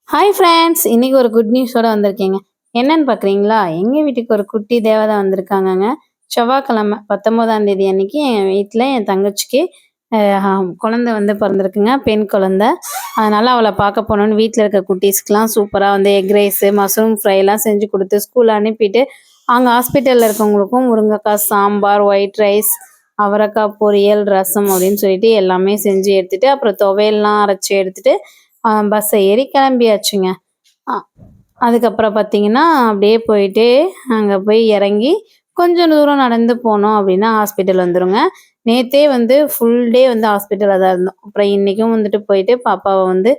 Hi friends, இன்னைக்கு ஒரு good நியூஸோட வந்திருக்கேங்க. என்னன்னு பார்க்குறீங்களா? எங்கள் வீட்டுக்கு ஒரு குட்டி தேவதை வந்திருக்காங்கங்க. செவ்வாய்க்கிழமை 19ஆம் தேதி அன்னைக்கு என் வீட்டில் என் தங்கச்சிக்கு குழந்தை வந்து பிறந்திருக்குங்க, பெண் குழந்தை. அதனால் அவளை பார்க்க போனோன்னு வீட்டில் இருக்க குட்டீஸ்க்கெலாம் சூப்பராக வந்து எக் ரைஸு மஷ்ரூம் ஃப்ரைலாம் செஞ்சு கொடுத்து ஸ்கூல் அனுப்பிட்டு, அங்கே ஹாஸ்பிட்டலில் இருக்கவங்களுக்கும் முருங்கைக்காய் சாம்பார், ஒயிட் ரைஸ், அவரைக்காய் பொரியல், ரசம் அப்படின்னு சொல்லிட்டு எல்லாமே செஞ்சு எடுத்துகிட்டு, அப்புறம் துவையல்லாம் அரைச்சி எடுத்துகிட்டு பஸ்ஸை ஏறி கிளம்பியாச்சுங்க. அ அதுக்கப்புறம் பார்த்தீங்கன்னா, அப்படியே போயிட்டு அங்கே போய் இறங்கி கொஞ்சம் தூரம் நடந்து போனோம் அப்படின்னா ஹாஸ்பிட்டல் வந்துருங்க. நேத்தே வந்து ஃபுல் டே வந்து ஹாஸ்பிட்டலில் தான் இருந்தோம். அப்புறம் இன்றைக்கும் வந்துட்டு போயிட்டு பாப்பாவை வந்து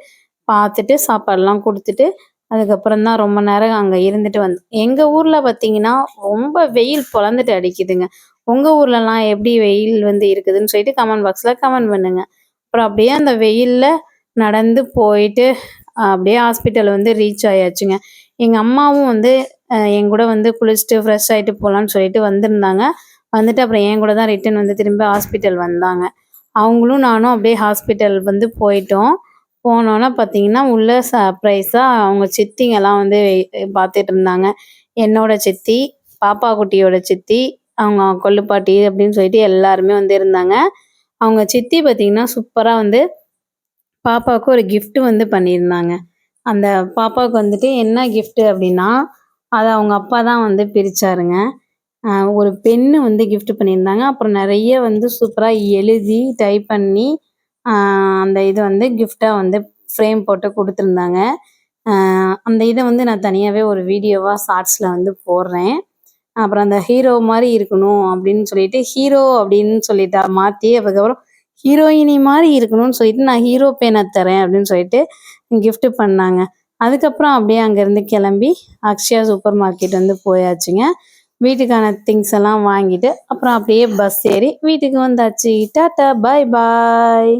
பார்த்துட்டு சாப்பாடுலாம் கொடுத்துட்டு, அதுக்கப்புறம் தான் ரொம்ப நேரம் அங்கே இருந்துட்டு வந்தோம். எங்கள் ஊரில் பார்த்தீங்கன்னா, ரொம்ப வெயில் பொளந்துட்டு அடிக்குதுங்க. உங்கள் ஊர்லலாம் எப்படி வெயில் வந்து இருக்குதுன்னு சொல்லிட்டு கமெண்ட் பாக்ஸில் கமெண்ட் பண்ணுங்க. அப்புறம் அப்படியே அந்த வெயிலில் நடந்து போயிட்டு அப்படியே ஹாஸ்பிட்டல் வந்து ரீச் ஆயாச்சுங்க. எங்கள் அம்மாவும் வந்து என் கூட வந்து குளிச்சுட்டு ஃப்ரெஷ் ஆகிட்டு போகலான்னு சொல்லிட்டு வந்திருந்தாங்க. வந்துட்டு அப்புறம் என் கூட தான் ரிட்டன் வந்து திரும்ப ஹாஸ்பிட்டல் வந்தாங்க. அவங்களும் நானும் அப்படியே ஹாஸ்பிட்டல் வந்து போயிட்டோம். போனோன்னே பார்த்தீங்கன்னா, உள்ள சர்ப்ரைஸாக அவங்க சித்திங்கெல்லாம் வந்து பார்த்துட்டு இருந்தாங்க. என்னோட சித்தி, பாப்பா குட்டியோட சித்தி, அவங்க கொள்ளுப்பாட்டி அப்படின்னு சொல்லிட்டு எல்லாருமே வந்து இருந்தாங்க. அவங்க சித்தி பார்த்தீங்கன்னா, சூப்பராக வந்து பாப்பாவுக்கு ஒரு கிஃப்ட் வந்து பண்ணியிருந்தாங்க. அந்த பாப்பாவுக்கு வந்துட்டு என்ன கிஃப்ட்டு அப்படின்னா, அத அவங்க அப்பா தான் வந்து பிரிச்சாருங்க. ஒரு பென்னு வந்து கிஃப்ட் பண்ணியிருந்தாங்க. அப்புறம் நெறைய வந்து சூப்பரா எழுதி டைப் பண்ணி, அ அந்த இது வந்து கிஃப்ட்டா வந்து ஃப்ரேம் போட்டு குடுத்துருந்தாங்க. அ அந்த இத வந்து நான் தனியாவே ஒரு வீடியோவா ஷார்ட்ஸ்ல வந்து போடுறேன். அப்புறம் அந்த ஹீரோ மாரி இருக்கணும் அப்படின்னு சொல்லிட்டு, ஹீரோ அப்படின்னு சொல்லிட்டு மாத்தி அதுக்கப்புறம் ஹீரோயினி மாரி இருக்கணும்னு சொல்லிட்டு, நான் ஹீரோ பேன தரேன் அப்படின்னு சொல்லிட்டு கிஃப்ட் பண்ணாங்க. அதுக்கப்புறம் அப்படியே அங்கேருந்து கிளம்பி அக்ஷயா சூப்பர் மார்க்கெட் வந்து போயாச்சுங்க. வீட்டுக்கான திங்ஸ் எல்லாம் வாங்கிட்டு, அப்புறம் அப்படியே பஸ் ஏறி வீட்டுக்கு வந்தாச்சு. டாட்டா பாய் பாய்.